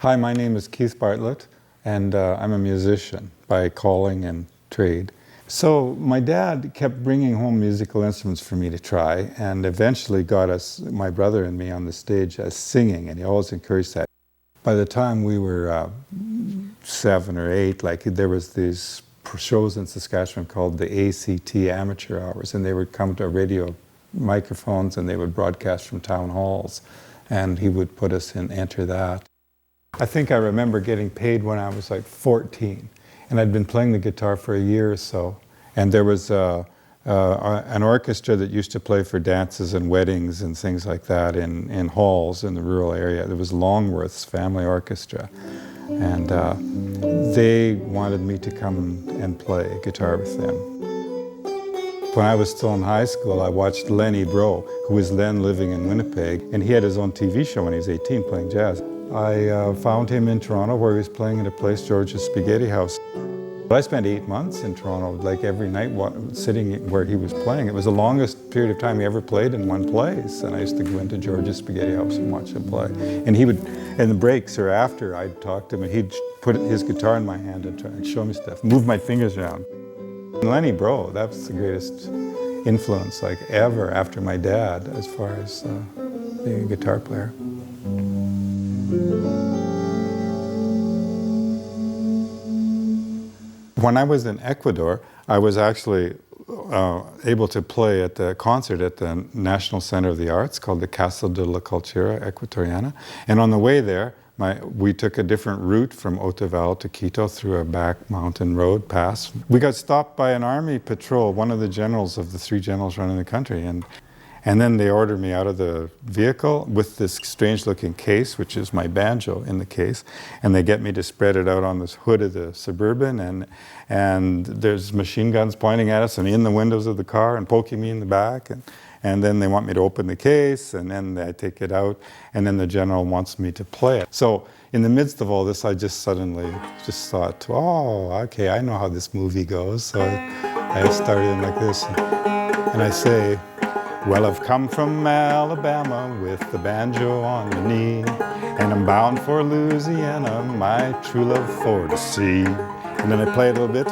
Hi, my name is Keith Bartlett, and I'm a musician by calling and trade. So my dad kept bringing home musical instruments for me to try, and eventually got us, my brother and me, on the stage as singing, and he always encouraged that. By the time we were 7 or 8, there was these shows in Saskatchewan called the ACT Amateur Hours, and they would come to radio microphones and they would broadcast from town halls, and he would put us in, enter that. I think I remember getting paid when I was like 14, and I'd been playing the guitar for a year or so, and there was an orchestra that used to play for dances and weddings and things like that in halls in the rural area. There was Longworth's family orchestra, and they wanted me to come and play guitar with them. When I was still in high school, I watched Lenny Bro, who was then living in Winnipeg, and he had his own TV show when he was 18 playing jazz. I found him in Toronto where he was playing at a place, George's Spaghetti House. I spent 8 months in Toronto, like every night sitting where he was playing. It was the longest period of time he ever played in one place, and I used to go into George's Spaghetti House and watch him play. And he would, in the breaks or after, I'd talk to him, and he'd put his guitar in my hand and try and show me stuff, move my fingers around. Lenny Bro, that's the greatest influence ever after my dad as far as being a guitar player. When I was in Ecuador, I was actually able to play at the concert at the National Center of the Arts called the Casa de la Cultura Ecuatoriana. And on the way there, we took a different route from Otavalo to Quito through a back mountain road pass. We got stopped by an army patrol, one of the generals of the 3 generals running the country. And then they ordered me out of the vehicle with this strange-looking case, which is my banjo in the case, and they get me to spread it out on this hood of the Suburban, and there's machine guns pointing at us and in the windows of the car and poking me in the back, and then they want me to open the case, and then I take it out, and then the general wants me to play it. So in the midst of all this, I just suddenly thought, oh, okay, I know how this movie goes. So I started in like this, and I say, well, I've come from Alabama with the banjo on my knee, and I'm bound for Louisiana, my true love for to see. And then I play it a little bit.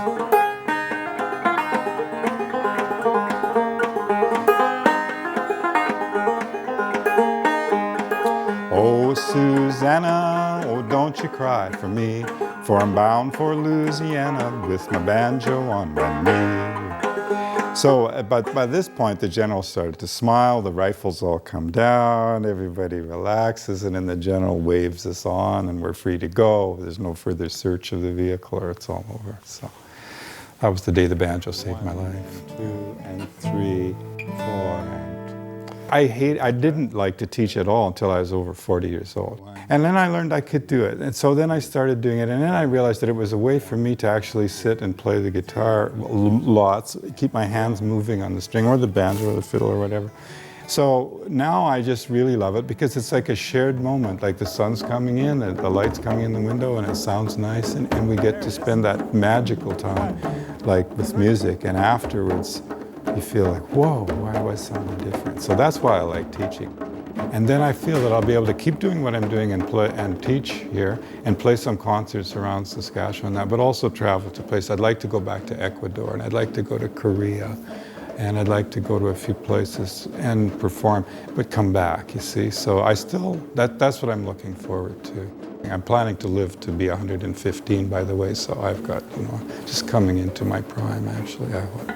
Oh, Susanna, oh, don't you cry for me, for I'm bound for Louisiana with my banjo on my knee. So, but by this point, the general started to smile, the rifles all come down, everybody relaxes, and then the general waves us on, and we're free to go. There's no further search of the vehicle, or it's all over. So that was the day the banjo saved my life. 1, 2, and 3, 4, and I didn't like to teach at all until I was over 40 years old. And then I learned I could do it. And so then I started doing it. And then I realized that it was a way for me to actually sit and play the guitar lots, keep my hands moving on the string or the banjo or the fiddle or whatever. So now I just really love it because it's like a shared moment, like the sun's coming in, and the light's coming in the window, and it sounds nice, and we get to spend that magical time like with music. And afterwards, you feel like, whoa, why was something different? So that's why I like teaching. And then I feel that I'll be able to keep doing what I'm doing and play and teach here and play some concerts around Saskatchewan, but also travel to places. I'd like to go back to Ecuador, and I'd like to go to Korea, and I'd like to go to a few places and perform, but come back, you see. So I still, that's what I'm looking forward to. I'm planning to live to be 115, by the way, so I've got, just coming into my prime, actually, I hope.